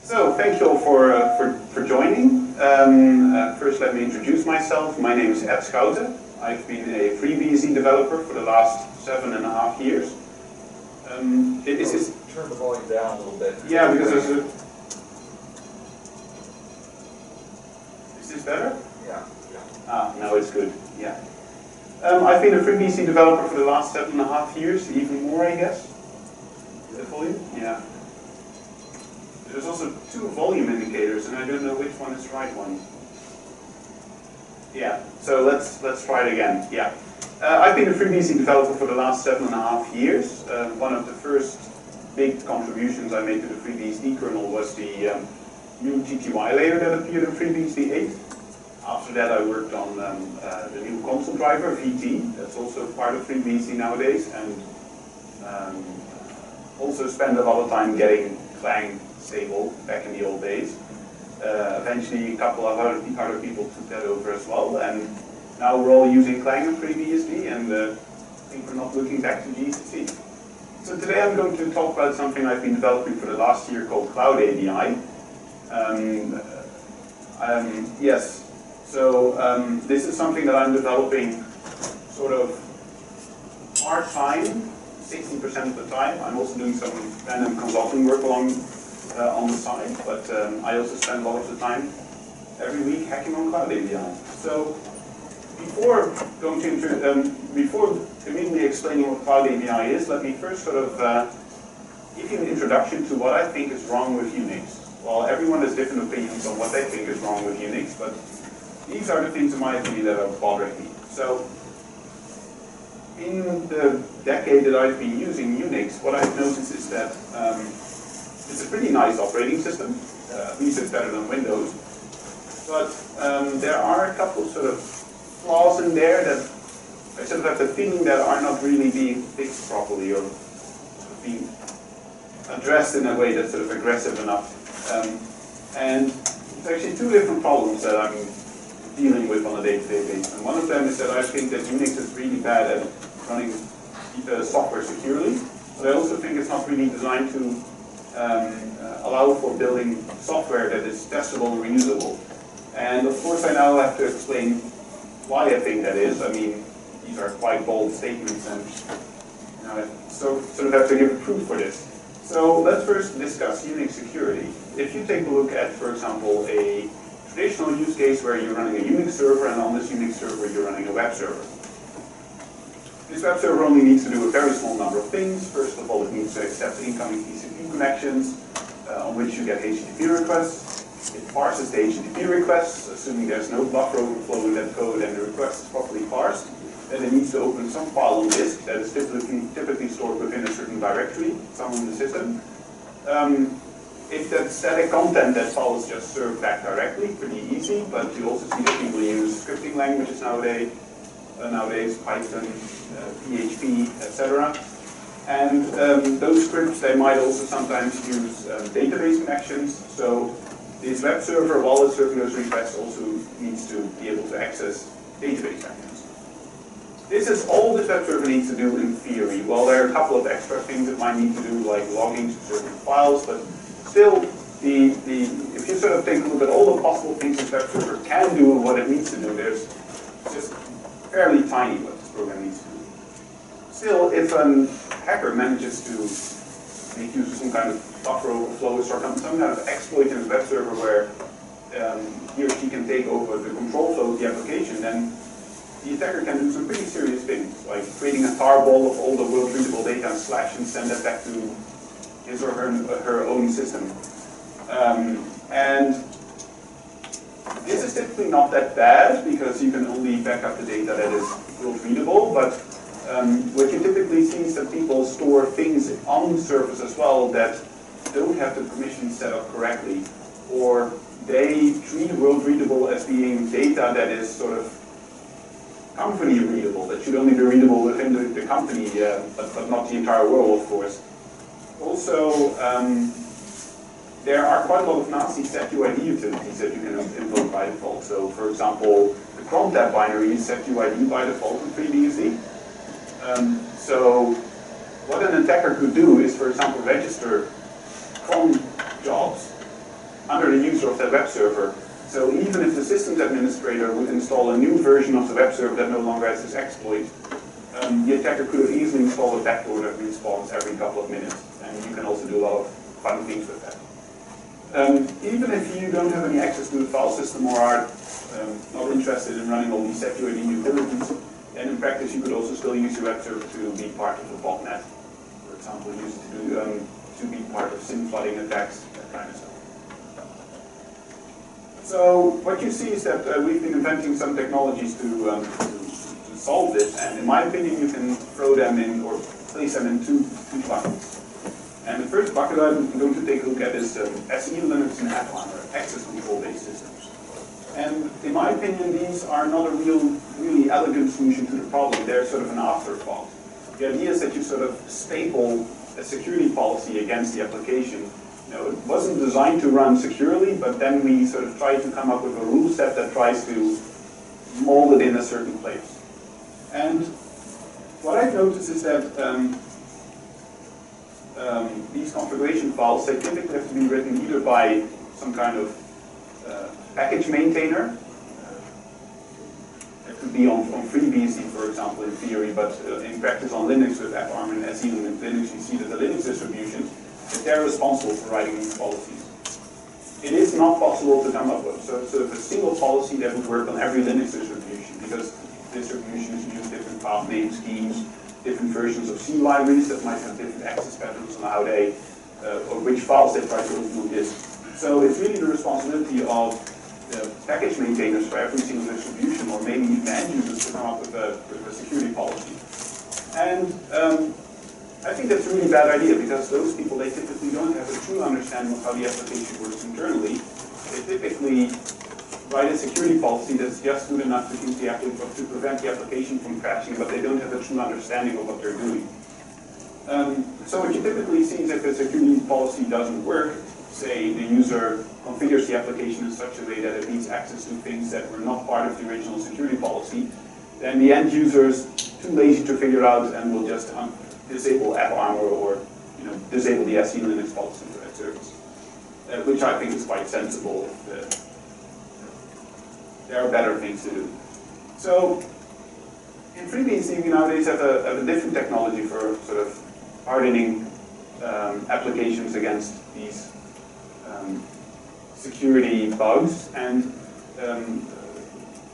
So, thank you all for joining. First, let me introduce myself. My name is Schouten. I've been a FreeBSD developer for the last 7.5 years. Turn the volume down a little bit. Yeah, because there's a... Is this better? Yeah. Ah, now it's good, yeah. I've been a FreeBSD developer for the last 7.5 years, even more, I guess. Is that volume? Yeah. There's also 2 volume indicators, and I don't know which one is the right one. Yeah, so let's try it again. Yeah. I've been a FreeBSD developer for the last 7.5 years. One of the first big contributions I made to the FreeBSD kernel was the new TTY layer that appeared in FreeBSD 8. After that I worked on the new console driver, VT, that's also part of FreeBSD nowadays, and also spent a lot of time getting Clang stable back in the old days. Eventually a couple of other people took that over as well, and now we're all using Clang and FreeBSD, and I think we're not looking back to GCC. So today I'm going to talk about something I've been developing for the last year called CloudABI. Yes, so this is something that I'm developing sort of part-time, 60% of the time. I'm also doing some random consulting work on the side, but I also spend a lot of the time every week hacking on CloudABI. So before immediately explaining what CloudABI is, let me first sort of give you an introduction to what I think is wrong with Unix. Well, everyone has different opinions on what they think is wrong with Unix, but these are the things, in my opinion, that are bothering me. So, in the decade that I've been using Unix, what I've noticed is that it's a pretty nice operating system. At least it's better than Windows. But there are a couple sort of flaws in there that I sort of have the feeling that are not really being fixed properly or sort of being addressed in a way that's sort of aggressive enough. And there's actually 2 different problems that I'm dealing with on a day-to-day basis. And one of them is that I think that Unix is really bad at running software securely, but I also think it's not really designed to allow for building software that is testable and reusable. And of course I now have to explain why I think that is. I mean, these are quite bold statements, and I sort of have to give a proof for this. So let's first discuss Unix security. If you take a look at, for example, a traditional use case where you're running a Unix server, and on this Unix server you're running a web server. This web server only needs to do a very small number of things. First of all, it needs to accept incoming TCP connections on which you get HTTP requests. It parses the HTTP requests, assuming there's no buffer overflow in that code and the request is properly parsed. Then it needs to open some file on disk that is typically stored within a certain directory, somewhere in the system. If that's static content, that file is just served back directly, pretty easy, but you also see that people use scripting languages nowadays, Python, PHP, etc. And those scripts, they might also sometimes use database connections. So this web server, while it's serving those requests, also needs to be able to access database connections. This is all this web server needs to do in theory. Well, there are a couple of extra things it might need to do, like logging to certain files, but still, if you sort of take a look at all the possible things this web server can do and what it needs to do, there's just fairly tiny what this program needs to do. Still, if a hacker manages to make use of some kind of buffer overflow or some kind of exploit in the web server where he or she can take over the control flow of the application, then the attacker can do some pretty serious things, like creating a tarball of all the world readable data and slash and send that back to his or her own system. And this is typically not that bad because you can only back up the data that is world readable, but what you typically see is that people store things on servers as well that don't have the permissions set up correctly, or they treat world readable as being data that is sort of company readable, that should only be readable within the company, but not the entire world, of course. Also, there are quite a lot of nasty setuid utilities that you can invoke by default. So, for example, the crontab binary is setuid by default in FreeBSD. So, what an attacker could do is, for example, register cron jobs under the user of that web server. So even if the systems administrator would install a new version of the web server that no longer has this exploit, the attacker could have easily installed a backdoor that respawns every couple of minutes. And you can also do a lot of fun things with that. Even if you don't have any access to the file system or are not interested in running all these separating utilities, then in practice you could also still use your web server to be part of a botnet. For example, use it to be part of SIM flooding attacks, that kind of stuff. So what you see is that we've been inventing some technologies to solve this, and in my opinion you can throw them in or place them in two buckets. And the first bucket I'm going to take a look at is SE, Linux, and AppLine, or access control-based systems. And in my opinion, these are not a really elegant solution to the problem. They're sort of an afterthought. The idea is that you sort of staple a security policy against the application. You know, it wasn't designed to run securely, but then we sort of try to come up with a rule set that tries to mold it in a certain place. And what I've noticed is that these configuration files, they typically have to be written either by some kind of package maintainer. It could be on FreeBSD, for example, in theory, but in practice on Linux with AppArm and SE Linux, you see that the Linux distribution, that they're responsible for writing these policies. It is not possible to come up with sort of a single policy that would work on every Linux distribution, because distributions use different path name schemes, different versions of C libraries that might have different access patterns on how they, or which files they try to include this. So it's really the responsibility of the package maintainers for every single distribution, or maybe even end users, to come up with a security policy. And I think that's a really bad idea, because those people, they typically don't have a true understanding of how the application works internally. They typically write a security policy that's just good enough to prevent the application from crashing, but they don't have a true understanding of what they're doing. So what you typically see is if a security policy doesn't work, say the user configures the application in such a way that it needs access to things that were not part of the original security policy, then the end user's too lazy to figure out and will just disable AppArm or disable the SE Linux policy for that service, which I think is quite sensible. There are better things to do. So in FreeBSD, we nowadays have a different technology for sort of hardening applications against these security bugs, and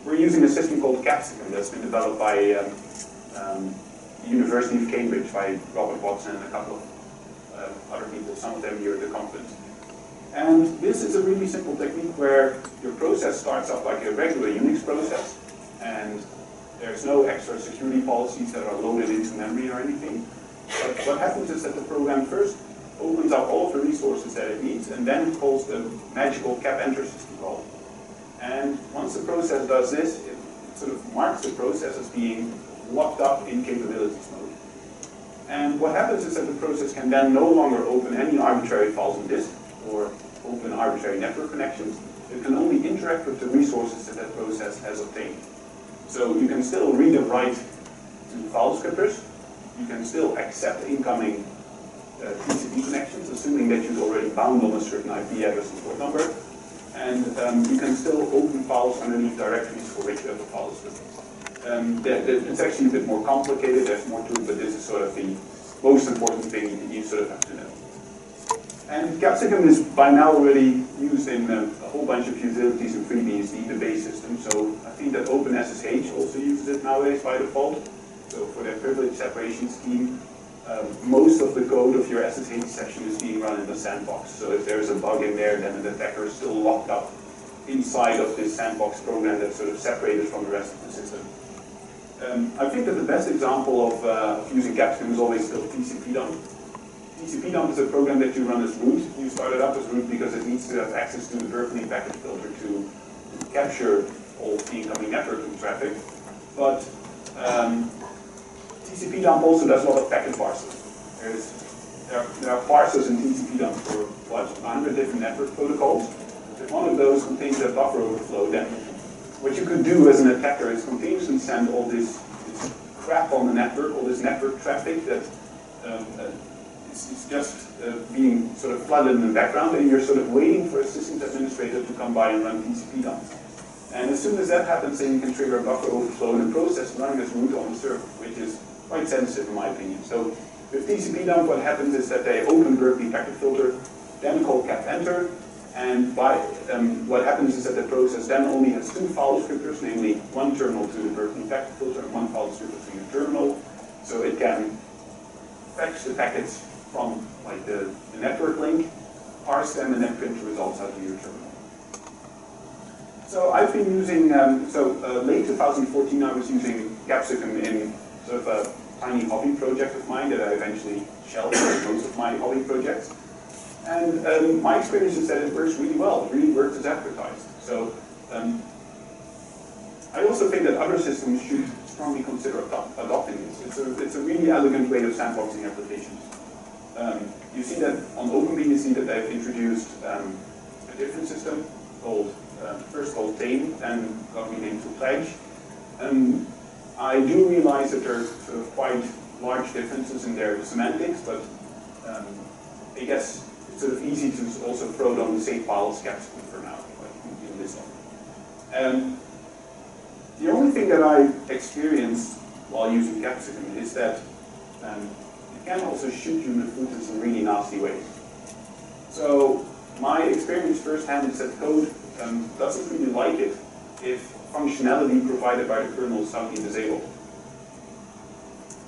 we're using a system called Capsicum that's been developed by the University of Cambridge, by Robert Watson and a couple of other people, some of them here at the conference. And this is a really simple technique where your process starts up like a regular Unix process, and there's no extra security policies that are loaded into memory or anything. But what happens is that the program first opens up all of the resources that it needs, and then it calls the magical cap enter system call. And once the process does this, it sort of marks the process as being locked up in capabilities mode. And what happens is that the process can then no longer open any arbitrary files on disk or open arbitrary network connections. It can only interact with the resources that that process has obtained. So you can still read and write to file scripters. You can still accept incoming TCP connections, assuming that you've already bound on a certain IP address and port number. And you can still open files underneath directories for which you have a file system. It's actually a bit more complicated, there's more to it, but this is sort of the most important thing that you sort of have to know. And Capsicum is by now already used in a whole bunch of utilities in FreeBSD, the base system. So I think that OpenSSH also uses it nowadays by default. So for their privilege separation scheme, most of the code of your SSH session is being run in the sandbox. So if there's a bug in there, then the attacker is still locked up inside of this sandbox program that's sort of separated from the rest of the system. I think that the best example of using Capsicum is always still TCP-dump. TCP-dump is a program that you run as root. You start it up as root because it needs to have access to the Berkeley packet filter to capture all the incoming networking traffic. But TCP-dump also does a lot of packet parsing. There are parsers in TCP-dump for, 100 different network protocols. If one of those contains a buffer overflow, then what you could do as an attacker is continuously send all this crap on the network, all this network traffic that it's just being sort of flooded in the background, and you're sort of waiting for a systems administrator to come by and run TCP dumps. And as soon as that happens, then you can trigger a buffer overflow in a process running as root on the server, which is quite sensitive in my opinion. So with TCP dump, what happens is that they open Berkeley packet filter, then call cap enter, and what happens is that the process then only has two file descriptors, namely one terminal to the Berkeley packet filter and one file descriptor to your terminal. So it can fetch the packets from like the network link, parse them, and then print the results out to your terminal. So I've been using, late 2014 I was using Capsicum in sort of a tiny hobby project of mine that I eventually shelved like most of my hobby projects. And my experience is that it works really well. It really works as advertised. So I also think that other systems should strongly consider adopting this. It's a really elegant way of sandboxing applications. You see that on OpenBSD that they've introduced a different system called, first called Tame, and got renamed to Pledge. I do realize that there's sort of quite large differences in their semantics, but I guess it's sort of easy to also throw it on the same file as Capsicum for now, like in this one. The only thing that I experienced while using Capsicum is that it can also shoot you in the foot in some really nasty ways. So my experience firsthand is that code doesn't really like it if functionality provided by the kernel is suddenly disabled.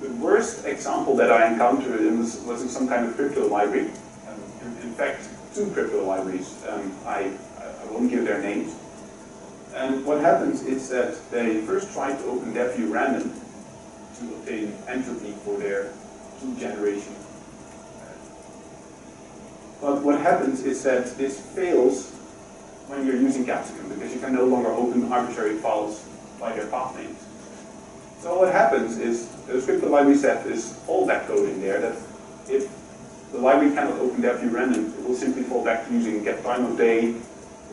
The worst example that I encountered was in some kind of crypto library. In fact, two crypto libraries. I won't give their names. And what happens is that they first try to open DevView random to obtain entropy for their key generation. But what happens is that this fails when you're using Capsicum, because you can no longer open arbitrary files by their path names. So what happens is those crypto libraries have this fallback code in there that if the library cannot open DevView random, it will simply fall back to using get time of day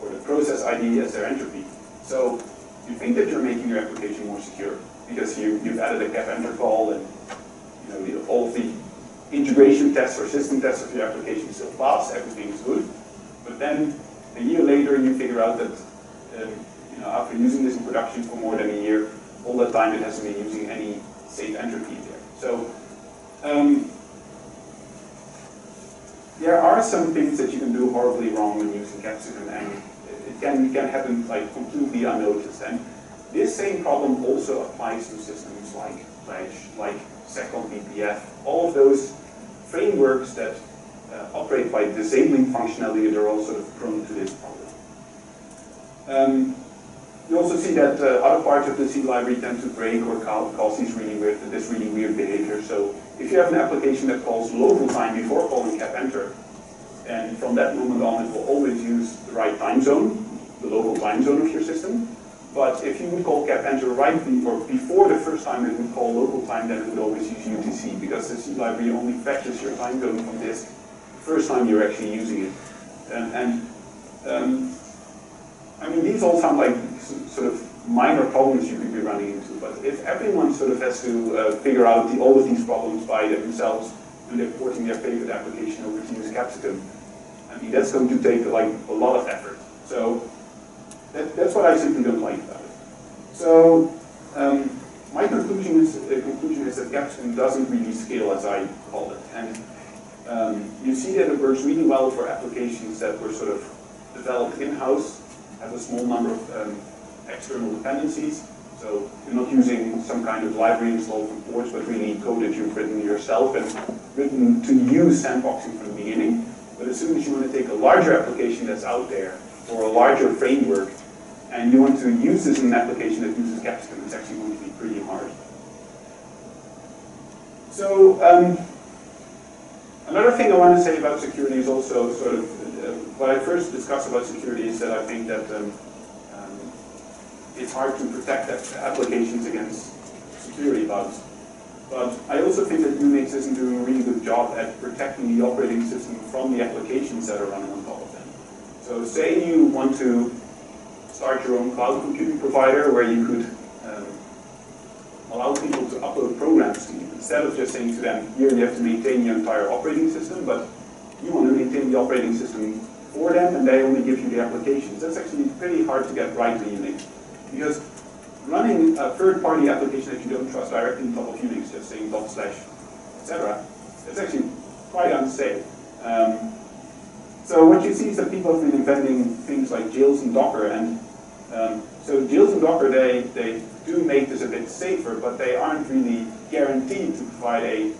or the process ID as their entropy. So you think that you're making your application more secure because you've added a cap enter call, and all of the integration tests or system tests of your application still pass, everything is good. But then a year later you figure out that after using this in production for more than a year, all that time it hasn't been using any safe entropy there. So there are some things that you can do horribly wrong when using Capsicum, and it can happen like completely unnoticed. And this same problem also applies to systems like Pledge, like Second BPF, all of those frameworks that operate by disabling functionality that are all sort of prone to this problem. You also see that other parts of the C library tend to break or cause this really weird behavior. So if you have an application that calls local time before calling cap enter, and from that moment on it will always use the right time zone, the local time zone of your system. But if you would call cap enter right before the first time it would call local time, then it would always use UTC, because the C library only fetches your time zone from disk the first time you're actually using it. I mean, these all sound like sort of minor problems you could be running into, but if everyone sort of has to figure out all of these problems by themselves when they're porting their favorite application over to use Capsicum, I mean, that's going to take like a lot of effort. So that's what I simply don't like about it. So my conclusion is that Capsicum doesn't really scale as I call it, and you see that it works really well for applications that were sort of developed in-house, have a small number of external dependencies. So you're not using some kind of library installed from ports, but really code that you've written yourself and written to use sandboxing from the beginning. But as soon as you want to take a larger application that's out there, or a larger framework, and you want to use this in an application that uses Capsicum, it's actually going to be pretty hard. So another thing I want to say about security is also sort of what I first discussed about security is that I think that it's hard to protect applications against security bugs. But I also think that Unix isn't doing a really good job at protecting the operating system from the applications that are running on top of them. So say you want to start your own cloud computing provider where you could allow people to upload programs to you. Instead of just saying to them, here you have to maintain your entire operating system, but you want to maintain the operating system for them, and they only give you the applications. That's actually pretty hard to get right in Unix, because running a third-party application that you don't trust directly on top of Unix, just saying / etc., it's actually quite unsafe. So what you see is that people have been inventing things like jails and Docker, and so jails and Docker, they do make this a bit safer, but they aren't really guaranteed to provide a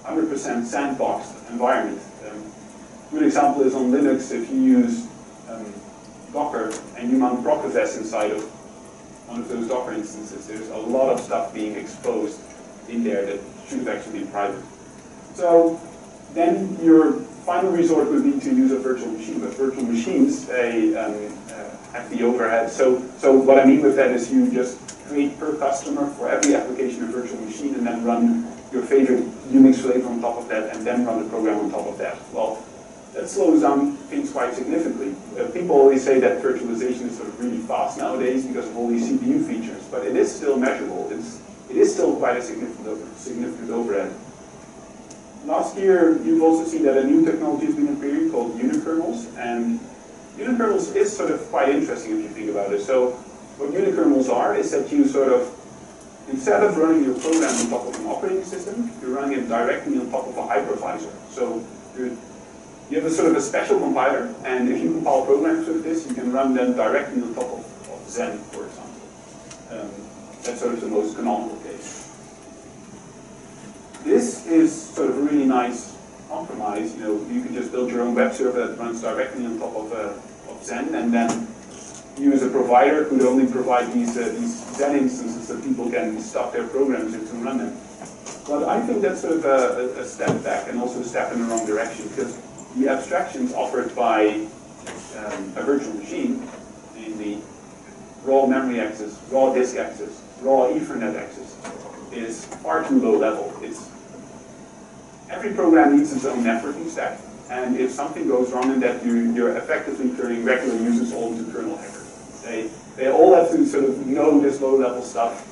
100% sandboxed environment. A good example is on Linux. If you use Docker and you mount Procfs inside of one of those Docker instances, there's a lot of stuff being exposed in there that should have actually been private. So then your final resort would be to use a virtual machine, but virtual machines, they have the overhead. So what I mean with that is you just create per customer for every application a virtual machine and then run your favorite Unix flavor on top of that and then run the program on top of that. Well, that slows down things quite significantly. People always say that virtualization is sort of really fast nowadays because of all these CPU features, but it is still measurable. It is still quite a significant overhead. Last year, you've also seen that a new technology has been appearing called unikernels, and unikernels is sort of quite interesting if you think about it. So what unikernels are is that you sort of, instead of running your program on top of an operating system, you're running it directly on top of a hypervisor. So you have a sort of a special compiler, and if you compile programs with this, you can run them directly on top of Zen, for example. That's sort of the most canonical case. This is sort of a really nice compromise. You can just build your own web server that runs directly on top of Zen, and then use a provider who would only provide these Zen instances that people can stuff their programs into and run them. But I think that's sort of a step back and also a step in the wrong direction, because the abstractions offered by a virtual machine, namely raw memory access, raw disk access, raw Ethernet access, is far too low level. Every program needs its own networking stack, and if something goes wrong in that, you're effectively turning regular users all into kernel hackers. They all have to sort of know this low-level stuff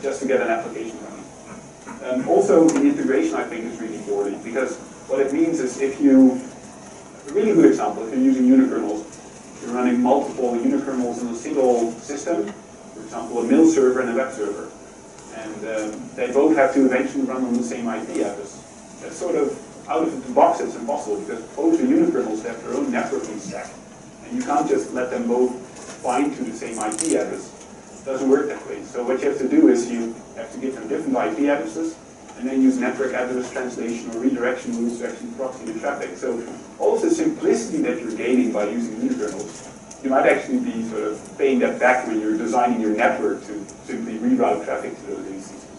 just to get an application running. Also, the integration, I think, is really poorly, because what it means is a really good example, if you're using unikernels, you're running multiple unikernels in a single system, for example, a mail server and a web server, and they both have to eventually run on the same IP address. That's sort of out of the box, it's impossible, because both the unikernels have their own networking stack, and you can't just let them both bind to the same IP address. It doesn't work that way. So what you have to do is you have to give them different IP addresses, and then use network address translation or redirection rules to actually proxy the traffic. So all of the simplicity that you're gaining by using unikernels, you might actually be sort of paying that back when you're designing your network to simply reroute traffic to those instances.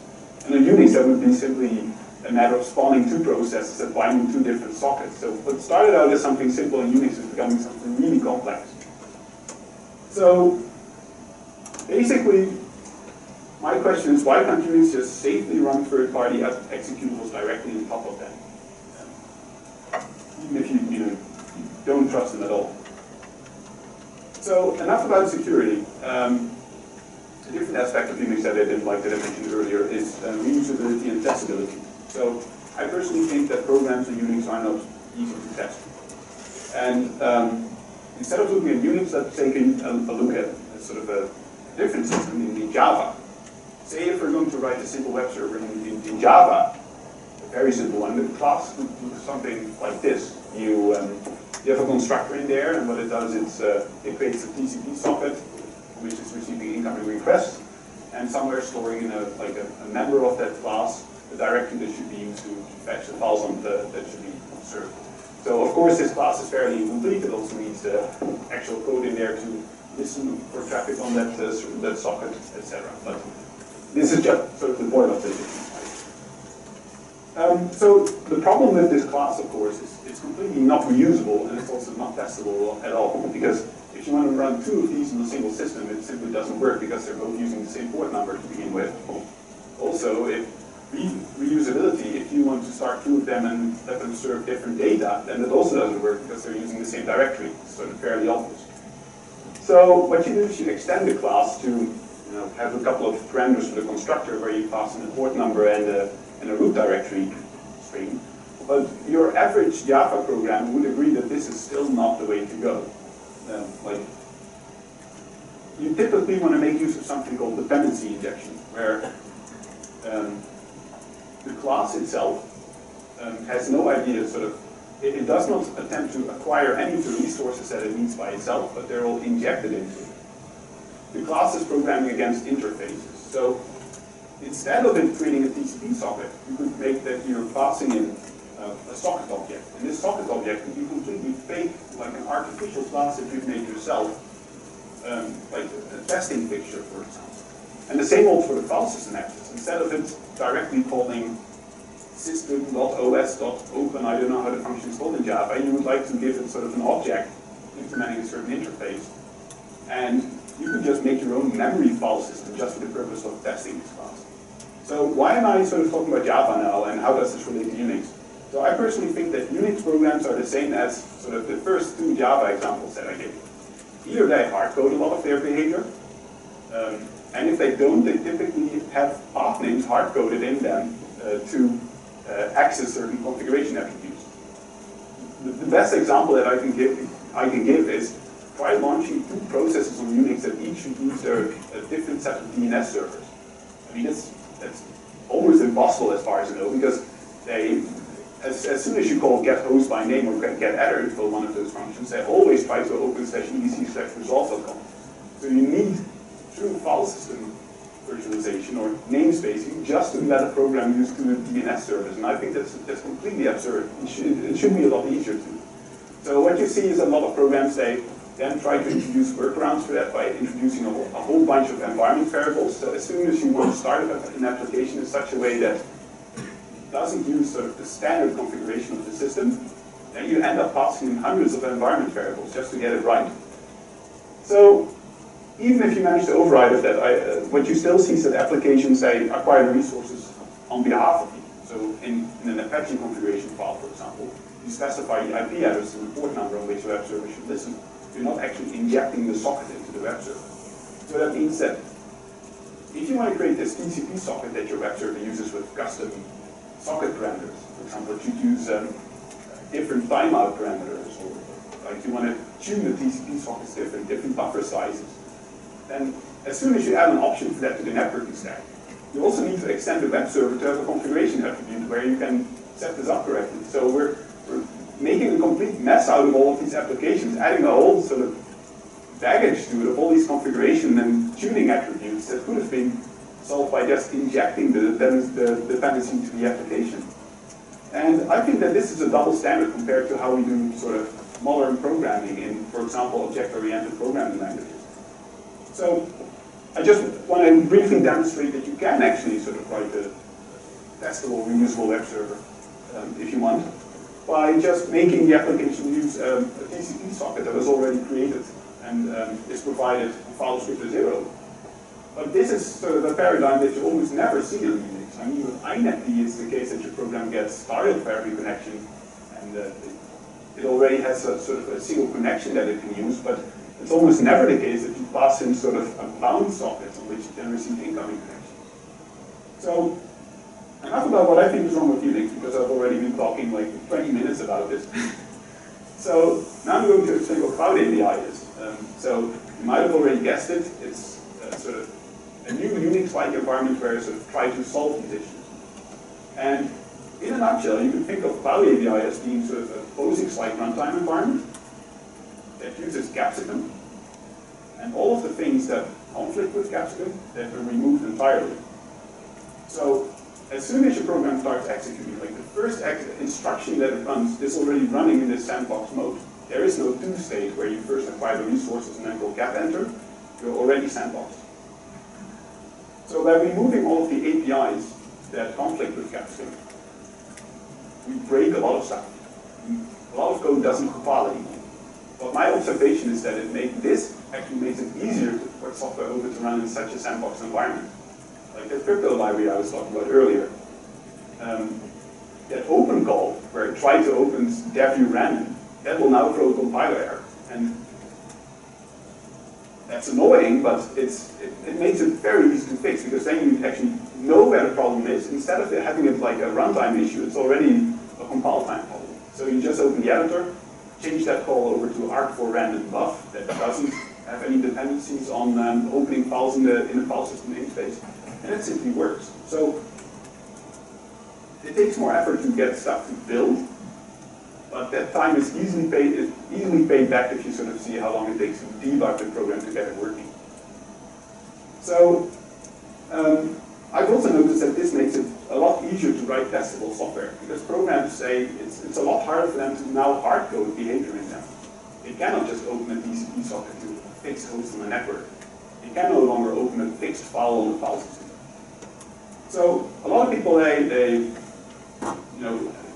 And in Unix, that would be simply a matter of spawning two processes and binding two different sockets. So what started out as something simple in Unix is becoming something really complex. So basically, my question is, why can't Unix just safely run third-party executables directly on top of them? Even if you don't trust them at all. So enough about security. A different aspect of Unix that I didn't like that I mentioned earlier is reusability and testability. So I personally think that programs in Unix are not easy to test. And instead of looking at Unix, let's take a look at sort of a different system in Java. Say if we're going to write a simple web server in Java, a very simple one, the class would do something like this. You have a constructor in there, and what it does is it creates a TCP socket, which is receiving incoming requests, and somewhere storing in a member of that class the directory that should be used to fetch the files that should be served. So of course this class is fairly incomplete. It also needs the actual code in there to listen for traffic on that socket, etc. But this is just sort of the boilerplate. So the problem with this class, of course, is it's completely not reusable, and it's also not testable at all, because if you want to run two of these in a single system, it simply doesn't work because they're both using the same port number to begin with. Also, if reusability, if you want to start two of them and let them serve different data, then it also doesn't work because they're using the same directory. It's sort of fairly obvious. So what you do is you extend the class to have a couple of parameters for the constructor where you pass in a port number and a root directory string. But your average Java program would agree that this is still not the way to go. Like, you typically want to make use of something called dependency injection, where the class itself has no idea, it does not attempt to acquire any of the resources that it needs by itself, but they're all injected into it. The class is programming against interfaces. So instead of it creating a TCP socket, you could make that you're passing in a socket object. And this socket object could be completely fake, like an artificial class that you've made yourself, like a testing fixture, for example. And the same holds for the file system access. Instead of it directly calling system.os.open, I don't know how the function is called in Java, you would like to give it sort of an object implementing a certain interface. And you could just make your own memory file system just for the purpose of testing this class. So why am I sort of talking about Java now, and how does this relate to Unix? So I personally think that Unix programs are the same as sort of the first two Java examples that I gave. Either they hard-code a lot of their behavior, and if they don't, they typically have path names hard-coded in them to access certain configuration attributes. The best example that I can give is try launching two processes on Unix that each use their different set of DNS servers. I mean, that's almost impossible as far as I know, because they, as soon as you call get host by name or get editor for one of those functions, they always try to open /etc/resolve.com. So you need true file system virtualization or namespacing just to let a program use two DNS servers, and I think that's completely absurd. It should be a lot easier to. So what you see is a lot of programs, they then try to introduce workarounds for that by introducing a whole bunch of environment variables. So as soon as you want to start an application in such a way that doesn't use sort of the standard configuration of the system, then you end up passing in hundreds of environment variables just to get it right. So even if you manage to override it, what you still see is that applications, they acquire the resources on behalf of you. So in an Apache configuration file, for example, you specify the IP address and the port number on which the web server should listen. You're not actually injecting the socket into the web server. So that means that if you want to create this TCP socket that your web server uses with custom socket parameters, for example, you use different timeout parameters, or like you want to tune the TCP sockets different buffer sizes, then as soon as you add an option for that to the networking stack, you also need to extend the web server to have a configuration attribute where you can set this up correctly. So we're making a complete mess out of all of these applications, adding a whole sort of baggage to it of all these configuration and tuning attributes that could have been solved by just injecting the dependency into the application. And I think that this is a double standard compared to how we do sort of modern programming in, for example, object-oriented programming languages. So I just want to briefly demonstrate that you can actually sort of write a testable, reusable web server if you want, by just making the application use a TCP socket that was already created and is provided file descriptor 0. But this is sort of a paradigm that you almost never see in Unix. I mean, with inetd, it's the case that your program gets started for every connection, and it already has a sort of a single connection that it can use, but it's almost never the case that you pass in sort of a bound socket on which you can receive incoming connections. So, enough about what I think is wrong with Unix, because I've already been talking like 20 minutes about this. So, now I'm going to explain what CloudABI is. So, you might have already guessed it. It's sort of a new UNIX-like environment where you sort of try to solve these issues. And in a nutshell, you can think of CloudABI as being sort of a POSIX-like runtime environment that uses Capsicum, and all of the things that conflict with Capsicum that are removed entirely. So as soon as your program starts executing, like the first instruction that it runs is already running in this sandbox mode. There is no to state where you first acquire the resources and then go cap enter. You're already sandboxed. So by removing all of the APIs that conflict with Capsicum, we break a lot of stuff. A lot of code doesn't compile anymore. But my observation is that this actually makes it easier to port software over to run in such a sandbox environment. Like the crypto library I was talking about earlier. That open call, where it tried to open dev random, that will now throw a compiler error. And That's annoying, but it makes it very easy to fix, because then you actually know where the problem is. Instead of having it like a runtime issue, it's already a compile time problem. So you just open the editor, change that call over to arc4random buff that doesn't have any dependencies on opening files in the file system namespace, and it simply works. So it takes more effort to get stuff to build, but that time is easily paid back if you sort of see how long it takes to debug the program to get it working. So I've also noticed that this makes it a lot easier to write testable software, because programs say it's a lot harder for them to now hard code behavior in them. They cannot just open a TCP socket to fix hosts on the network. They can no longer open a fixed file on the file system. So a lot of people, they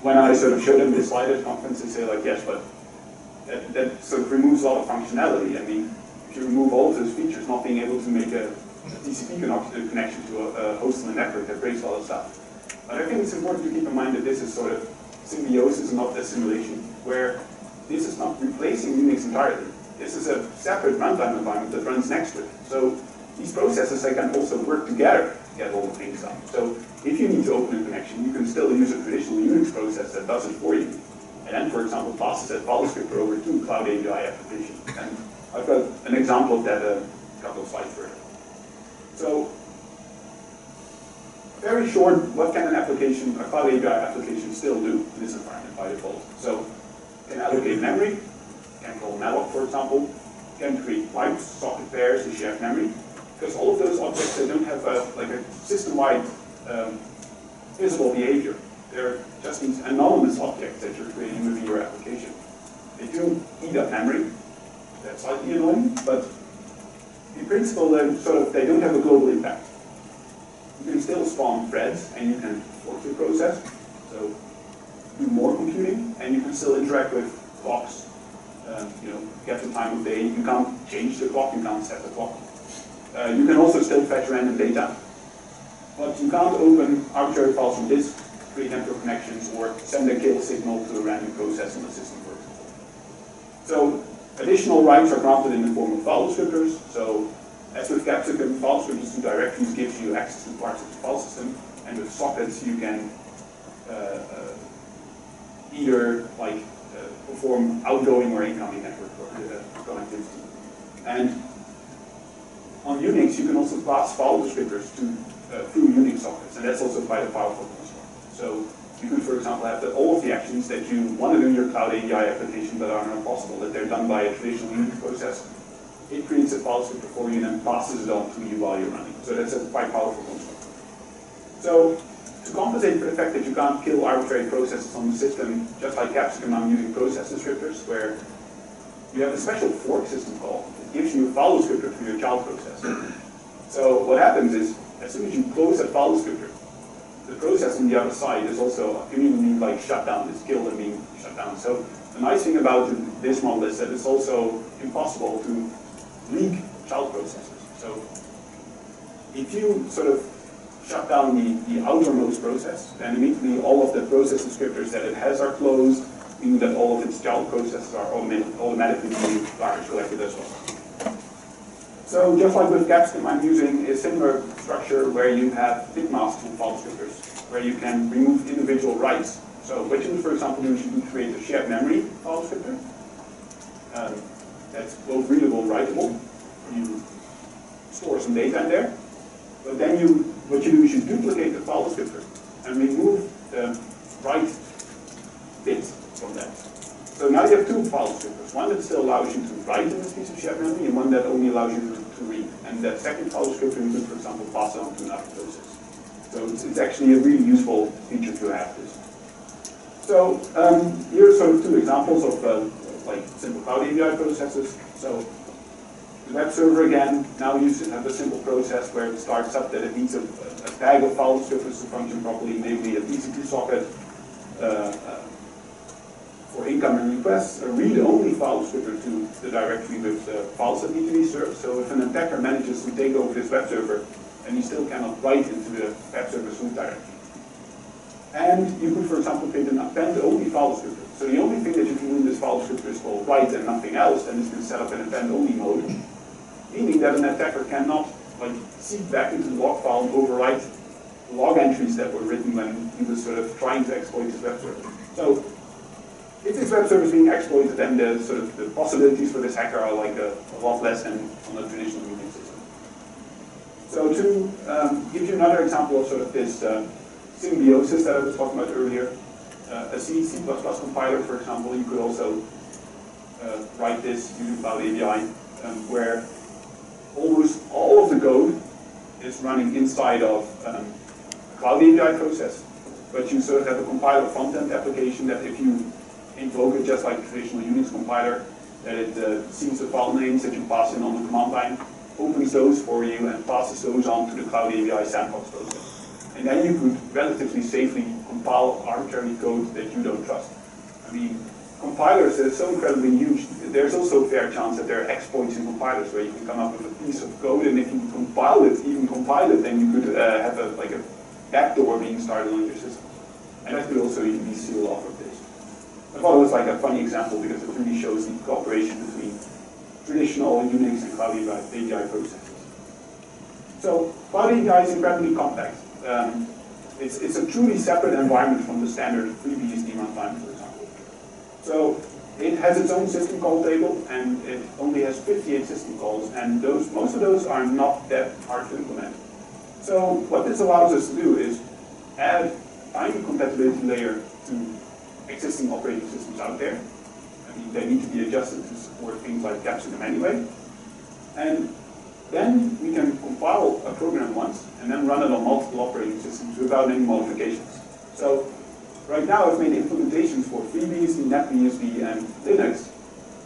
when I sort of show them this slide at conference, they say like, yes, but that sort of removes a lot of functionality. I mean, if you remove all of those features, not being able to make a TCP connection to a host on the network, that breaks a lot of stuff. But I think it's important to keep in mind that this is sort of symbiosis, not assimilation, where this is not replacing Unix entirely. This is a separate runtime environment that runs next to it. So these processes, they can also work together to get all the things done. So if you need to open a connection, you can still use a traditional Unix process that does it for you. And then, for example, passes that file descriptor over to CloudABI application. And I've got an example of that a couple of slides further. So, very short, what can a CloudABI application still do in this environment by default? So, can allocate memory, can call malloc, for example, can create pipes, socket pairs, and shared memory. Because all of those objects, they don't have a system-wide visible behavior. They're just these anonymous objects that you're creating within your application. They do eat up memory. That's slightly annoying, but in principle, they don't have a global impact. You can still spawn threads, and you can fork your process, so do more computing, and you can still interact with clocks. Get the time of day. You can't change the clock. You can't set the clock. You can also still fetch random data, but you can't open arbitrary files from disk, create network connections, or send a kill signal to a random process in the system, for example. So additional rights are granted in the form of file descriptors. So as with Capsicum, file descriptors to directories gives you access to parts of the file system, and with sockets you can either perform outgoing or incoming network connectivity. And on Unix, you can also pass file descriptors through Unix sockets, and that's also quite a powerful construct. So you could, for example, have all of the actions that you want to do in your CloudABI application but are not possible, that they're done by a traditional Unix process. It creates a file descriptor for you and then passes it on to you while you're running. So that's a quite powerful construct. So to compensate for the fact that you can't kill arbitrary processes on the system, just like Capsicum, I'm using process descriptors, where you have a special fork system call. It gives you a file descriptor for your child process. So what happens is, as soon as you close that file descriptor, the process on the other side is also immediately shut down. It's killed and being shut down. So the nice thing about this model is that it's also impossible to leak child processes. So if you sort of shut down the outermost process, then immediately all of the process descriptors that it has are closed, meaning that all of its child processes are automatically being garbage collected as well. So just like with Capsicum, I'm using a similar structure where you have bit masks and file descriptors, where you can remove individual writes. So what you would, for example, do is you would create a shared memory file descriptor that's both readable and writable. You store some data in there, but then what you do is you duplicate the file descriptor and remove the write bit from that. So now you have two file descriptors, one that still allows you to write in this piece of shared memory, and one that only allows you to read. And that second file descriptor you could, for example, pass it on to another process. So it's actually a really useful feature to have this. So here are sort of two examples of simple CloudABI processes. So the web server, again, now you have a simple process where it starts up that it needs a tag of file descriptors to function properly, namely a TCP socket for incoming requests, a read-only file descriptor to the directory with the files that need to be served. So if an attacker manages to take over this web server, and he still cannot write into the web server's root directory. And you could, for example, create an append-only file descriptor. So the only thing that you can do in this file descriptor is called write and nothing else, and you can set up an append-only mode. meaning that an attacker cannot like seek back into the log file and overwrite log entries that were written when he was sort of trying to exploit his web service. So if this web service is being exploited, then the sort of the possibilities for this hacker are like a lot less than on a traditional Unix system. So to give you another example of sort of this symbiosis that I was talking about earlier, a C++ compiler, for example, you could also write this using CloudABI, where almost all of the code is running inside of a CloudABI process. But you sort of have a compiler front-end application that if you invoke it just like a traditional Unix compiler, that it sees the file names that you pass in on the command line, opens those for you and passes those on to the CloudABI sandbox process. And then you could relatively safely compile arbitrary code that you don't trust. I mean, compilers are so incredibly huge, there's also a fair chance that there are exploits in compilers where you can come up with a piece of code, and if you compile it, then you could have like a backdoor being started on your system. And that could also even be sealed off of this. I thought it was like a funny example because it really shows the cooperation between traditional Unix and CloudABI processes. So CloudABI is incredibly complex. It's a truly separate environment from the standard FreeBSD runtime, for example. So it has its own system call table, and it only has 58 system calls, and most of those are not that hard to implement. So what this allows us to do is add a tiny compatibility layer to existing operating systems out there. I mean, they need to be adjusted to support things like Capsicum anyway. And then we can compile a program once and then run it on multiple operating systems without any modifications. So right now I've made implementations for FreeBSD, NetBSD, and Linux.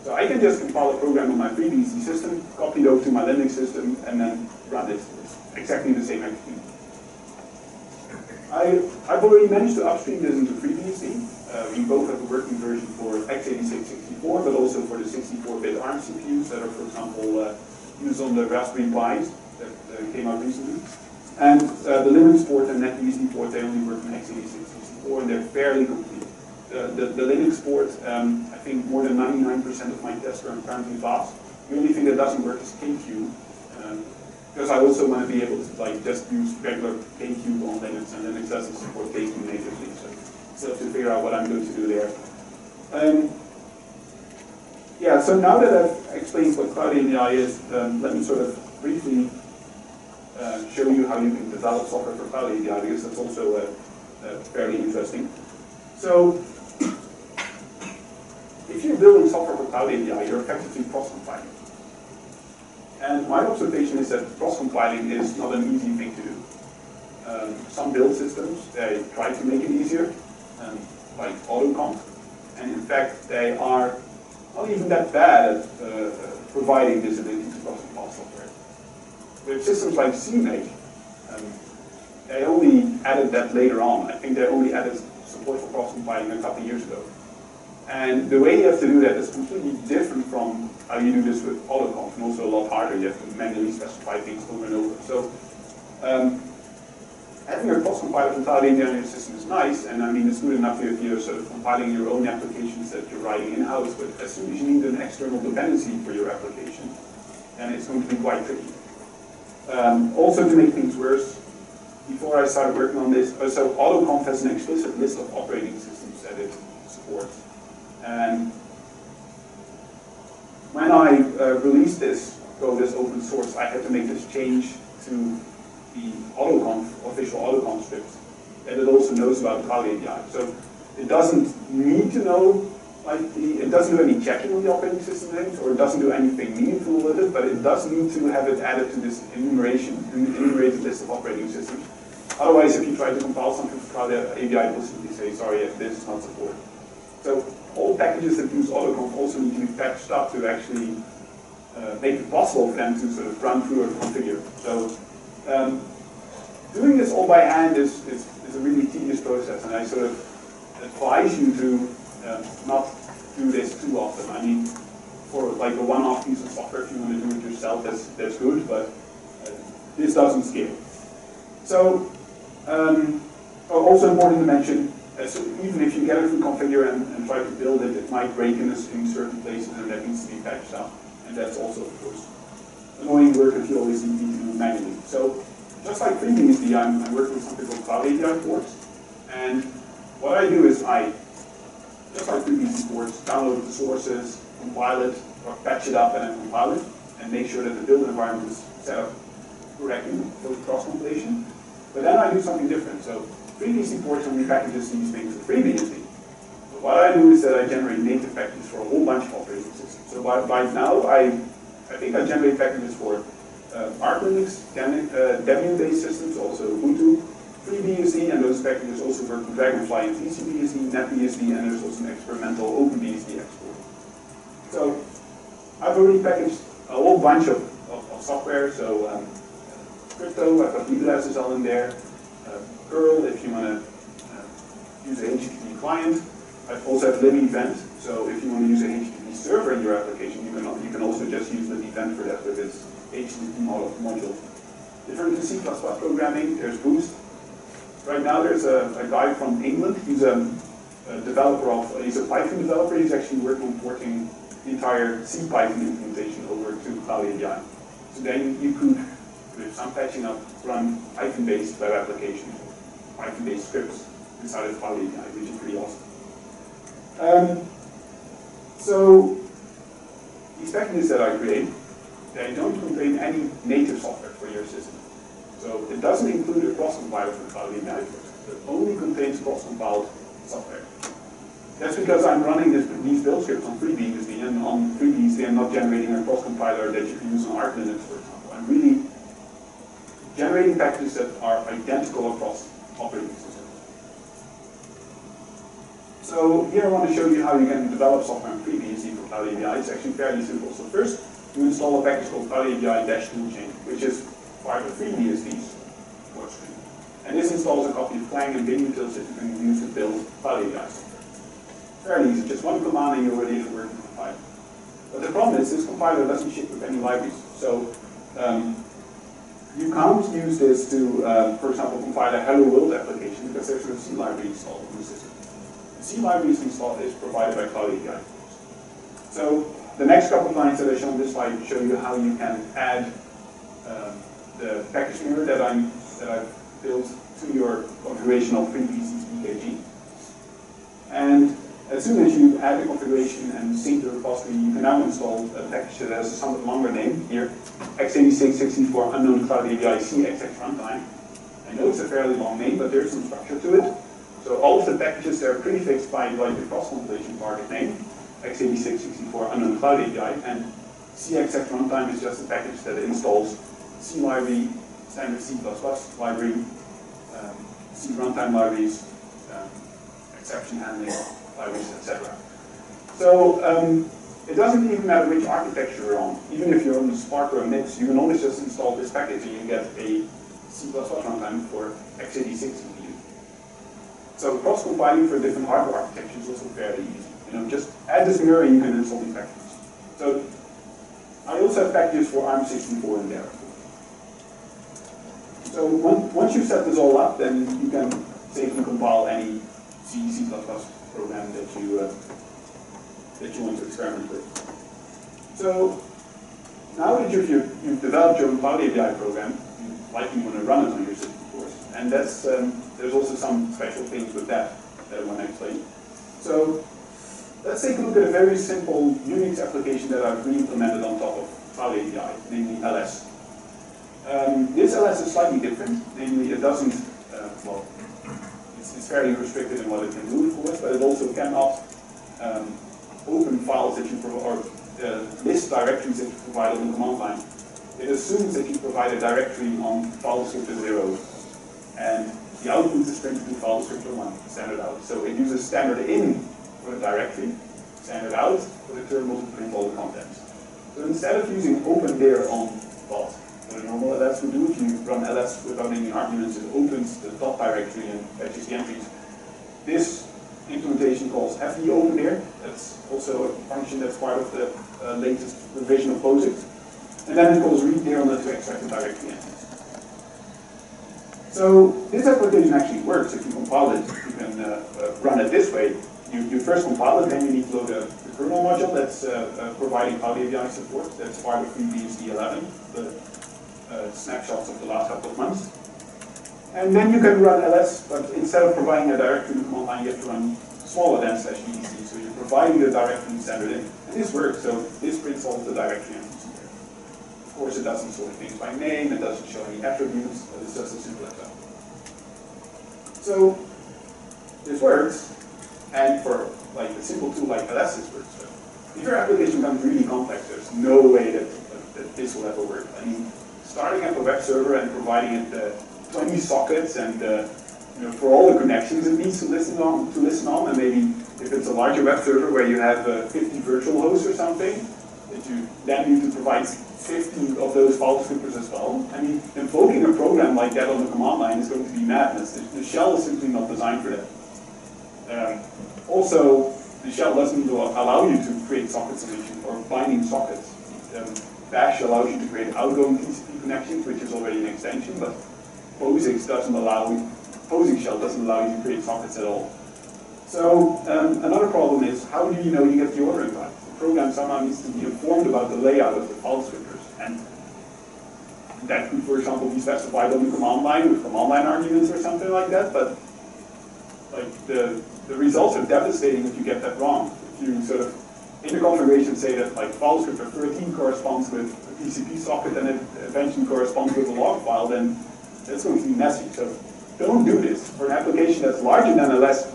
So I can just compile a program on my FreeBSD system, copy it over to my Linux system, and then run it. It's exactly the same execute. I've already managed to upstream this into FreeBSD. We both have a working version for x86-64, but also for the 64-bit ARM CPUs that are, for example, used on the Raspberry Pis that came out recently. And the Linux port and NetBSD port, they only work on x86-64, and they're fairly complete. The Linux port, I think more than 99% of my tests are currently passed. The only thing that doesn't work is KQ, because I also want to be able to like just use regular KQ on Linux, and Linux doesn't support KQ natively, so still have to figure out what I'm going to do there. Yeah, so now that I've explained what CloudABI is, let me sort of briefly show you how you can develop software for CloudABI, because that's also fairly interesting. So, if you're building software for CloudABI, you're effectively cross-compiling. And my observation is that cross-compiling is not an easy thing to do. Some build systems, they try to make it easier, like AutoComp, and in fact they are not even that bad at providing this ability to cross-compile software. With systems like CMake, they only added that later on. I think they only added support for cross-compiling a couple of years ago. And the way you have to do that is completely different from how you do this with AutoConf, and also a lot harder. You have to manually specify things over and over. So having a cross-compiler from CloudABI on your system is nice, and I mean it's good enough if you're sort of compiling your own applications that you're writing in-house, but as soon as you need an external dependency for your application, then it's going to be quite tricky. Also to make things worse, before I started working on this, so AutoConf has an explicit list of operating systems that it supports. And when I released this code as open source, I had to make this change to the official AutoConf script, that it also knows about CloudABI. So it doesn't need to know, it doesn't do any checking on the operating system names, or it doesn't do anything meaningful with it, but it does need to have it added to this enumerated list of operating systems. Otherwise, if you try to compile something for CloudABI, it will simply say, sorry, this is not supported. So all packages that use AutoConf also need to be patched up to actually make it possible for them to sort of run through or configure. So doing this all by hand is a really tedious process, and I sort of advise you to not do this too often. I mean, for like a one-off piece of software, if you want to do it yourself, that's good, but this doesn't scale. So also important to mention, so even if you get it through configure and try to build it, it might break in certain places, and that needs to be patched up, and that's also, of course, annoying work if you always need to do manually. So just like FreeBSD, I'm working with something called CloudABI ports. And what I do is I, just like FreeBSD ports, download the sources, compile it, or patch it up and then compile it, and make sure that the build environment is set up correctly for cross-compilation. But then I do something different. So FreeBSD ports only packages these things with FreeBSD. So what I do is that I generate native packages for a whole bunch of operating systems. So by now, I think I generate packages for Arch Linux, Debian-based systems, also Ubuntu, FreeBSD, and those packages also work with Dragonfly and TCBSD, NetBSD, and there's also an experimental OpenBSD export. So I've already packaged a whole bunch of software. So crypto, I've got ULSSL in there, curl if you want to use a HTTP client. I've also have libevent, so if you want to use a HTTP server in your application, you can also just use libevent for that with its HTTP module. Different to C++ programming, there's Boost. Right now there's a guy from England, he's a developer he's a Python developer, he's actually working on porting the entire C Python implementation over to CloudABI. So then you could, with some patching up, run Python-based web applications, Python-based scripts inside of CloudABI, which is pretty awesome. So these packages that I create, they don't contain any native software for your system. So it doesn't include a cross-compiler for CloudABI. It only contains cross-compiled software. That's because I'm running these build scripts on FreeBSD, and on FreeBSD I'm not generating a cross-compiler that you can use on Arch Linux, for example. I'm really generating packages that are identical across operating systems. So here I want to show you how you can develop software on FreeBSD for CloudABI. It's actually fairly simple. So first, you install a package called CloudABI-toolchain, which is part of FreeBSD's workstream. And this installs a copy of Clang and bin utils that you can use to build CloudABI software. Fairly easy, just one command and you're ready for working compiler. But the problem is this compiler doesn't ship with any libraries. So you can't use this to, for example, compile a Hello World application because there's no C library installed in the system. The C library is provided by CloudABI. So the next couple of lines that I show on this slide show you how you can add the package mirror that I've built to your configuration of FreeBSD's PKG. And as soon as you add the configuration and sync the repository, you can now install a package that has a somewhat longer name here, x86-64 unknown CloudABI CXX runtime. I know it's a fairly long name, but there's some structure to it. So all of the packages are prefixed by like the cross-compilation target name, x86-64 unknown CloudABI, and CXX runtime is just a package that installs C library, standard C++ library, C runtime libraries, exception handling libraries, etc. So it doesn't even matter which architecture you're on. Even if you're on the Spark or a Mix, you can always just install this package and you get a C++ runtime for x86 CPU. So cross-compiling for different hardware architectures is also fairly easy. You know, just add this mirror and you can install these packages. So I also have packages for ARM64 in there. So once you set this all up, then you can safely compile any C++ program that you want to experiment with. So now that you've developed your own CloudABI program, you likely want to run it on your system, of course. And that's there's also some special things with that I want to explain. So let's take a look at a very simple Unix application that I've re-implemented on top of CloudABI, namely ls. This ls is slightly different, namely it doesn't, well, it's fairly restricted in what it can do, of course, but it also cannot open files that you provide, or list directories that you provide on the command line. It assumes that you provide a directory on file descriptor 0, and the output is printed to file descriptor 1, standard out. So it uses standard in for the directory, standard out for the terminal to print all the contents. So instead of using open there on dot, what a normal ls would do, if you run ls without any arguments, it opens the dot directory and fetches the entries. This implementation calls fd open there. That's also a function that's part of the latest revision of POSIX. And then it calls read there on it to extract the directory entries. So this application actually works. If you compile it, you can run it this way. you first compile it, then you need to load the kernel module that's providing CloudABI support. That's part of FreeBSD 11, the snapshots of the last couple of months. And then you can run ls, but instead of providing a directory to the command line, you have to run smaller than /etc. So you're providing the directory standard in. And this works, so this prints all the directory entries in there. Of course, it doesn't sort things by name, it doesn't show any attributes, but it's just as simple as that. So this works, and for like a simple tool like ls, this works. But if your application becomes really complex, there's no way that this will ever work. I mean, starting up a web server and providing it 20 sockets and for all the connections it needs to listen on, and maybe if it's a larger web server where you have 50 virtual hosts or something, that you then need to provide 50 of those file descriptors as well. I mean, invoking a program like that on the command line is going to be madness. The shell is simply not designed for that. Also, the shell doesn't allow you to create socket solutions or binding sockets. Bash allows you to create outgoing TCP connections, which is already an extension, but POSIX shell doesn't allow you to create sockets at all. So another problem is, how do you know you get the ordering right? The program somehow needs to be informed about the layout of the file descriptors, and that could, for example, be specified on the command line with command line arguments or something like that. But like the results are devastating if you get that wrong. If you sort of in the configuration say that like file descriptor 13 corresponds with a TCP socket and it eventually corresponds with a log file, then that's going to be messy. So don't do this. For an application that's larger than ls,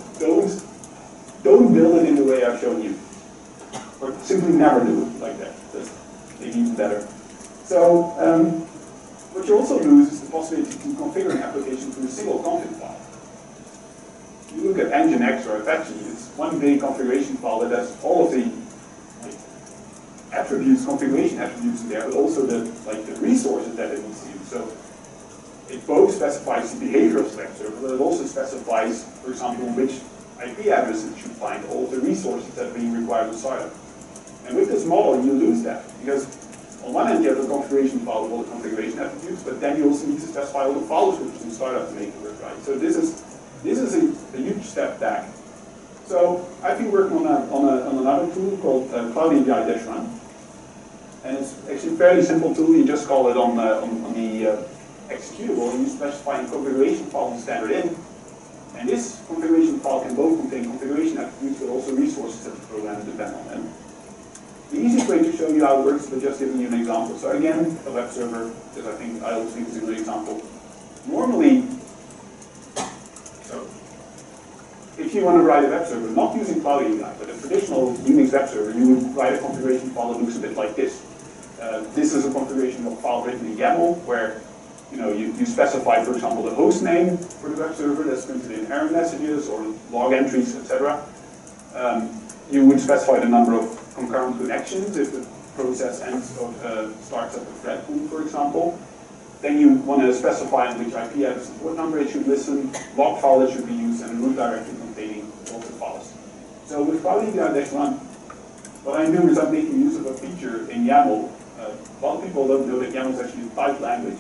don't build it in the way I've shown you. Or simply never do it like that. That's maybe even better. So what you also lose is the possibility to configure an application through a single config file. You look at Nginx or Apache, it's one big configuration file that has all of the configuration attributes in there, but also the resources that it needs to use. So it both specifies the behavior of select server, but it also specifies, for example, which IP address it should find, all of the resources that are being required to start up. And with this model, you lose that, because on one hand you have a configuration file with all the configuration attributes, but then you also need to specify all the file descriptors in startup to make it work right. So this is a huge step back. So I've been working on another tool called CloudABI-run. And it's actually a fairly simple tool. You just call it on the executable, and you specify a configuration file and standard in. And this configuration file can both contain configuration attributes, but also resources that the program depend on. And the easiest way to show you how it works is by just giving you an example. So again, a web server, because I always think it's a good example. Normally, if you want to write a web server, not using CloudABI, but a traditional Unix web server, you would write a configuration file that looks a bit like this. This is a configuration file written in YAML, where you specify, for example, the host name for the web server that's printed in error messages or log entries, etc. You would specify the number of concurrent connections if the process ends or starts up a thread pool, for example. Then you want to specify on which IP address and port number it should listen, log file that should be used, and a root directory containing all the files. So with CloudABI-run, what I'm doing is I'm making use of a feature in YAML. A lot of people don't know that YAML is actually a typed language.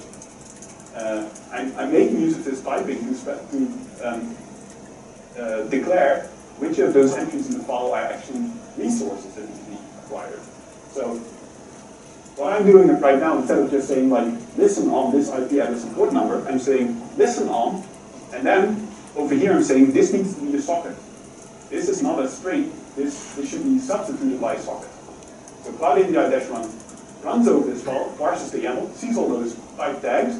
I'm making use of this typing to declare which of those entries in the file are actually resources that need to be acquired. So what I'm doing right now, instead of just saying like, listen on this IP address and port number, I'm saying listen on, and then over here I'm saying this needs to be a socket. This is not a string. This should be substituted by a socket. So CloudABI-run runs over this file, parses the YAML, sees all those type tags,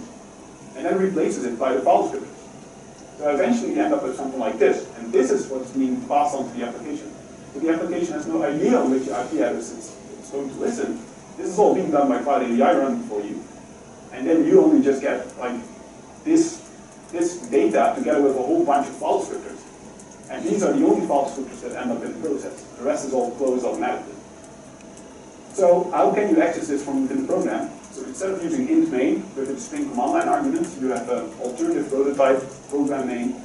and then replaces it by the file descriptors. So eventually you end up with something like this, and this is what's being passed on to the application. So the application has no idea on which IP address it's going to listen. This is all being done by CloudABI-run for you. And then you only just get like this data together with a whole bunch of file descriptors. And these are the only file descriptors that end up in the process. The rest is all closed automatically. So how can you access this from within the program? So instead of using int main with its string command line arguments, you have an alternative prototype program name,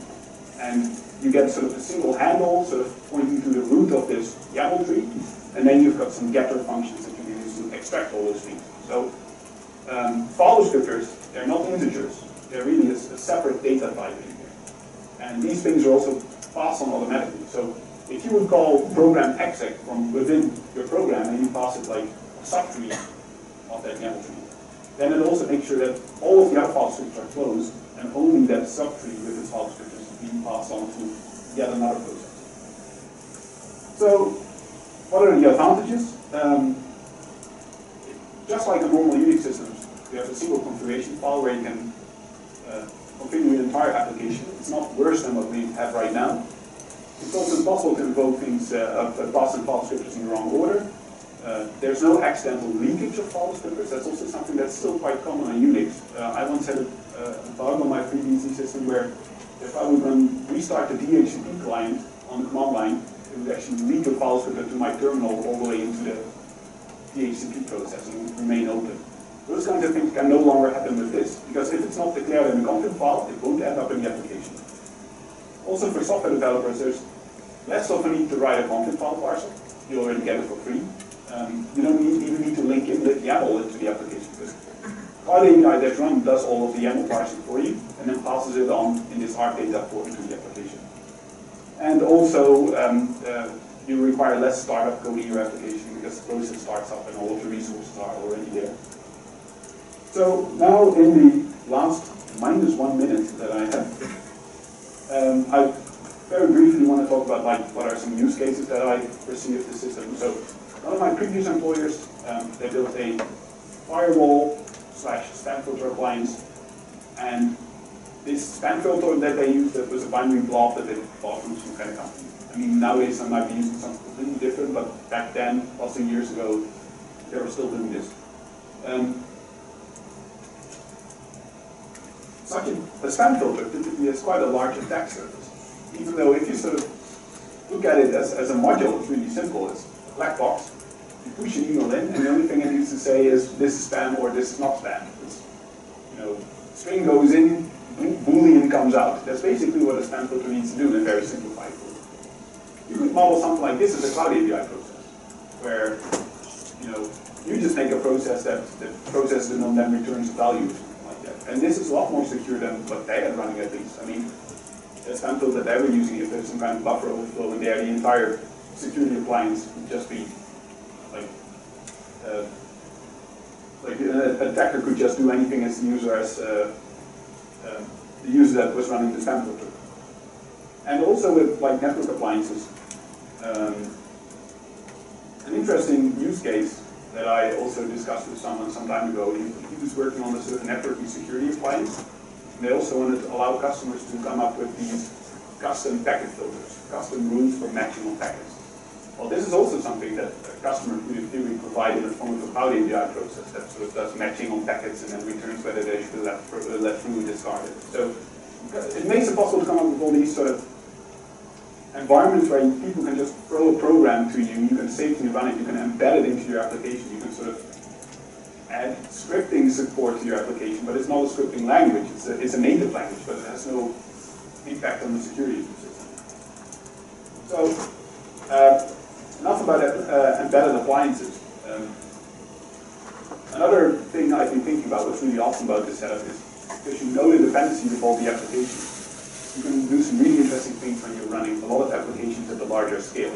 and you get sort of a single handle sort of pointing to the root of this YAML tree, and then you've got some getter functions that you can use to extract all those things. So file descriptors, they're not integers. They're really a separate data type in here. And these things are also passed on automatically. So if you would call program exec from within your program and you pass it like a subtree of that YAML tree, then it also makes sure that all of the other file scripts are closed and only that subtree with its file script is being passed on to yet another process. So, what are the advantages? Just like in normal Unix systems, you have a single configuration file where you can configure your entire application. It's not worse than what we have right now. It's also impossible to invoke things, passing file descriptors in the wrong order. There's no accidental leakage of file descriptors. That's also something that's still quite common on Unix. I once had a bug on my FreeBSD system where if I would restart the DHCP client on the command line, it would actually leak a file script to my terminal all the way into the DHCP process and would remain open. Those kinds of things can no longer happen with this, because if it's not declared in the content file, it won't end up in the application. Also for software developers, there's less of a need to write a content file parser. You already get it for free. You don't even need to link in the YAML into the application, because CloudABI-run does all of the YAML parsing for you, and then passes it on in this hard data port into the application. And also, you require less startup code in your application, because the process starts up and all of the resources are already there. So now in the last -1 minute that I have, I very briefly want to talk about what are some use cases that I foresee of the system. So one of my previous employers, they built a firewall / spam filter appliance, and this spam filter that they used, that was a binary blob that they bought from some kind of company. I mean, nowadays I might be using something completely different, but back then, lots of years ago, they were still doing this. Such a spam filter typically has quite a large attack surface. Even though if you sort of look at it as a module, it's really simple. It's a black box. You push an email in, and the only thing it needs to say is this is spam or this is not spam. It's, string goes in, Boolean comes out. That's basically what a spam filter needs to do in a very simplified way. You could model something like this as a CloudABI process, where you just make a process that processes it and then returns a value or something like that. And this is a lot more secure than what they had running, at least. I mean, the spam filter that they were using, if there's some kind of buffer overflow in there, the entire security appliance would just be like an attacker could just do anything as the user that was running the spam filter. And also with network appliances, an interesting use case that I also discussed with someone some time ago. He was working on a sort of networking security appliance. And they also wanted to allow customers to come up with these custom packet filters, custom rules for matching on packets. Well, this is also something that a customer could in theory provide in the form of a CloudABI process that sort of does matching on packets and then returns whether they should be let through or discarded. So it makes it possible to come up with all these sort of environments where people can just throw a program to you, you can safely run it, you can embed it into your application, you can sort of add scripting support to your application, but it's not a scripting language, it's a native language, but it has no impact on the security of the system. So, enough about embedded appliances. Another thing I've been thinking about, what's really awesome about this setup is, because you know the dependencies of all the applications, you can do some really interesting things when you're running a lot of applications at a larger scale.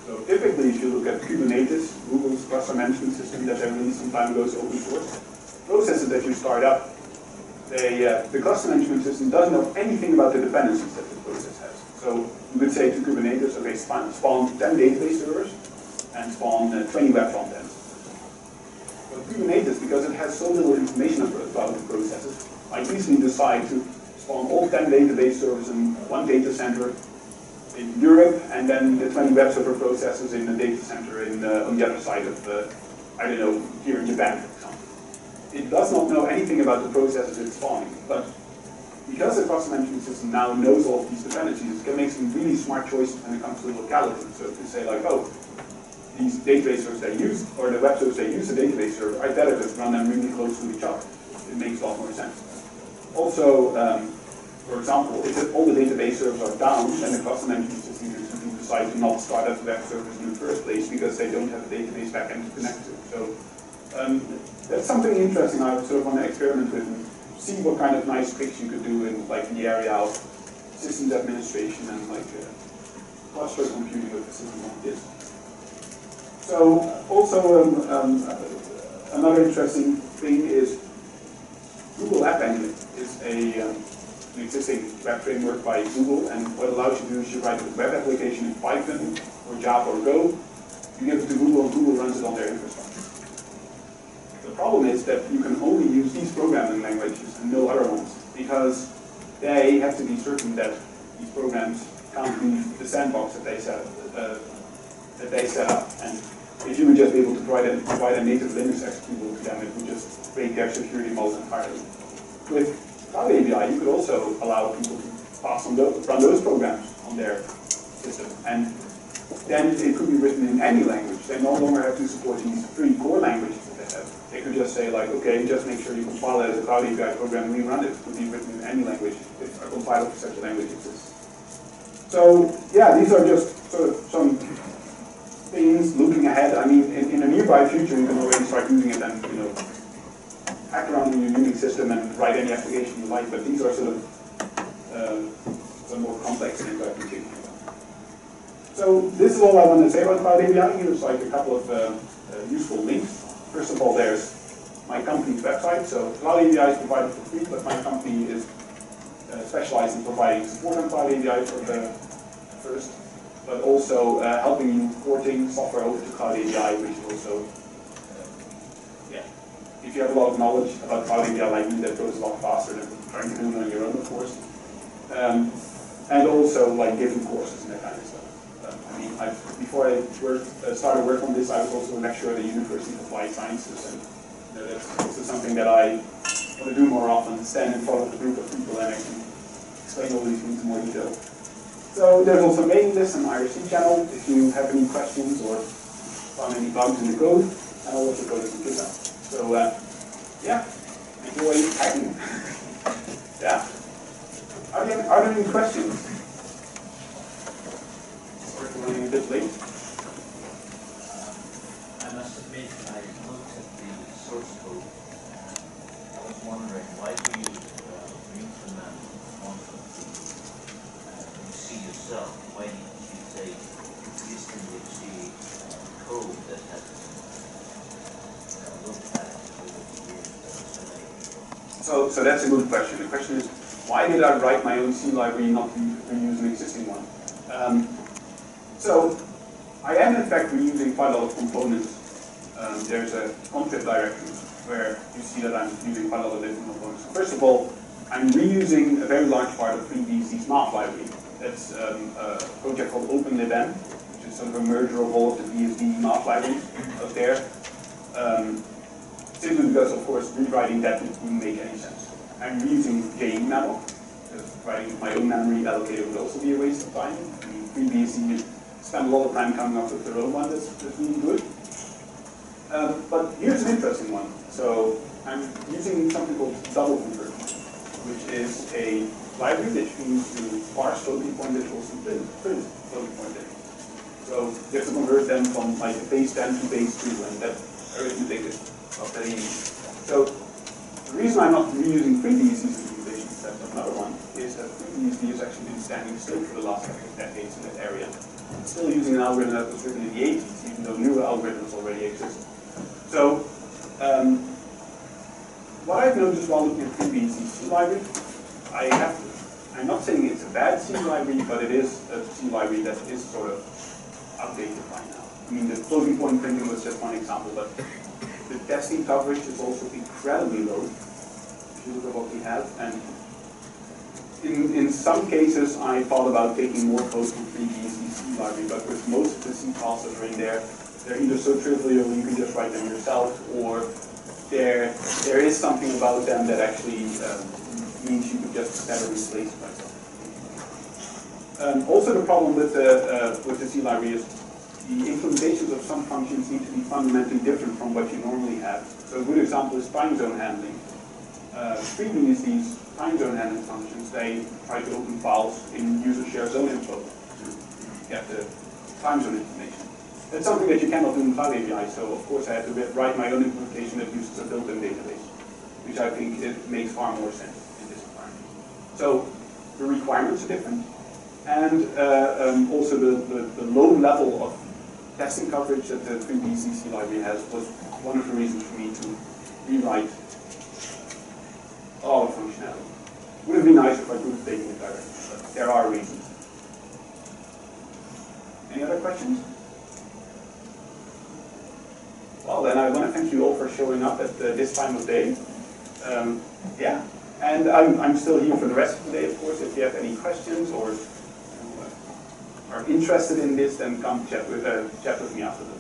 So typically, if you look at Kubernetes, Google's cluster management system that they released some time ago is open source, processes that you start up, the cluster management system doesn't know anything about the dependencies that the process has. So you could say to Kubernetes, okay, spawn 10 database servers and spawn 20 web frontends. But Kubernetes, because it has so little information about the processes, I easily decide to spawn all 10 database servers in one data center in Europe, and then the 20 web server processes in the data center on the other side of, I don't know, here in Japan, for example. It does not know anything about the processes it's spawning, but because the cluster management system now knows all of these dependencies, it can make some really smart choices when it comes to locality. So it can say like, oh, these database servers they use, or the web servers they use a database server, I better just run them really close to each other. It makes a lot more sense. Also, for example, if all the database servers are down, then the cluster management system can decide to not start up web servers in the first place because they don't have a database backend to connect to. So that's something interesting I sort of want to experiment with and see what kind of nice tricks you could do in the area of systems administration and cluster computing with the system on disk. So also another interesting thing is Google App Engine is an existing web framework by Google, and what it allows you to do is you write a web application in Python or Java or Go, you give it to Google and Google runs it on their infrastructure. The problem is that you can only use these programming languages and no other ones, because they have to be certain that these programs can't leave the sandbox that they set up. And if you would just be able to provide a native Linux executable to them, it would just break their security modes entirely. With CloudABI, you could also allow people to run those programs on their system, and then it could be written in any language. They no longer have to support these 3 core languages that they have. They could just say, like, okay, just make sure you compile it as a CloudABI program and rerun it. It could be written in any language if a compiler for such a language exists. So, yeah, these are just sort of some things looking ahead. I mean, in a nearby future, you can already start using it and, hack around in your Unix system and write any application you like, but these are sort of some more complex things I can think about. So this is all I want to say about CloudABI. Here's like a couple of useful links. First of all, there's my company's website. So CloudABI is provided for free, but my company is specialized in providing support on CloudABI for the first, but also helping you porting software over to CloudABI, which is also, if you have a lot of knowledge about CloudABI like me, that goes a lot faster than trying to do it on your own, of course. And also like giving courses and that kind of stuff. I mean, before I started work on this, I was also a lecturer at the University of Applied Sciences, and that's also something that I want to do more often, stand in front of a group of people and I can explain all these things in more detail. So there's also a mailing list and IRC channel if you have any questions or found any bugs in the code, and I'll also go to the GitHub. So yeah, enjoy hacking. Yeah. Are there any questions? We're running a bit late. I must admit, I looked at the source code. I was wondering, why do you implement onto you see yourself? Why didn't you take existing code that has been looked at over the years? So that's a good question. The question is, why did I write my own C library, not reuse an existing one? So I am in fact reusing quite a lot of components. There's a contrib directory where you see that I'm using quite a lot of different components. So first of all, I'm reusing a very large part of FreeBSD's math library. That's a project called OpenLibM, which is sort of a merger of all of the BSD math libraries out there. Simply because, of course, rewriting that wouldn't make any sense. I'm reusing JE-malloc, because writing my own memory allocator would also be a waste of time. I mean, FreeBSD spend a lot of time coming up with their own one that's really good. But here's an interesting one. So I'm using something called double convert, which is a library that you can use to parse floating point digitals and print floating point digitals. So you have to convert them from like base 10 to base 2, and that arithmetic is not that easy. So the reason I'm not reusing FreeBSD's implementation, that's another one, is that FreeBSD has actually been standing still for the last couple of decades in that area. It's still using an algorithm that was written in the 80s, even though newer algorithms already exist. So what I've noticed while looking at FreeBSD's C library, I'm not saying it's a bad C library, but it is a C library that is sort of outdated by now. I mean, the floating point printing was just one example, but the testing coverage is also incredibly low, if you look at what we have. And in some cases, I thought about taking more code from FreeBSD C library, but with most of the C files that are in there, they're either so trivial you can just write them yourself, or there is something about them that actually means you could just never replace it by something. Also, the problem with the C library is the implementations of some functions need to be fundamentally different from what you normally have. So a good example is time zone handling. FreeBSD's time zone handling functions, they try to open files in user share zone info to get the time zone information. That's something that you cannot do in CloudABI, so of course I had to write my own implementation that uses a built-in database, which I think it makes far more sense in this environment. So the requirements are different. And also the low level of testing coverage that the FreeBSD library has was one of the reasons for me to rewrite all the functionality. Would have been nice if I could have taken it directly, but there are reasons. Any other questions? Well, then I want to thank you all for showing up at this time of day. Yeah, and I'm still here for the rest of the day, of course. If you have any questions or are interested in this, then come chat with me after the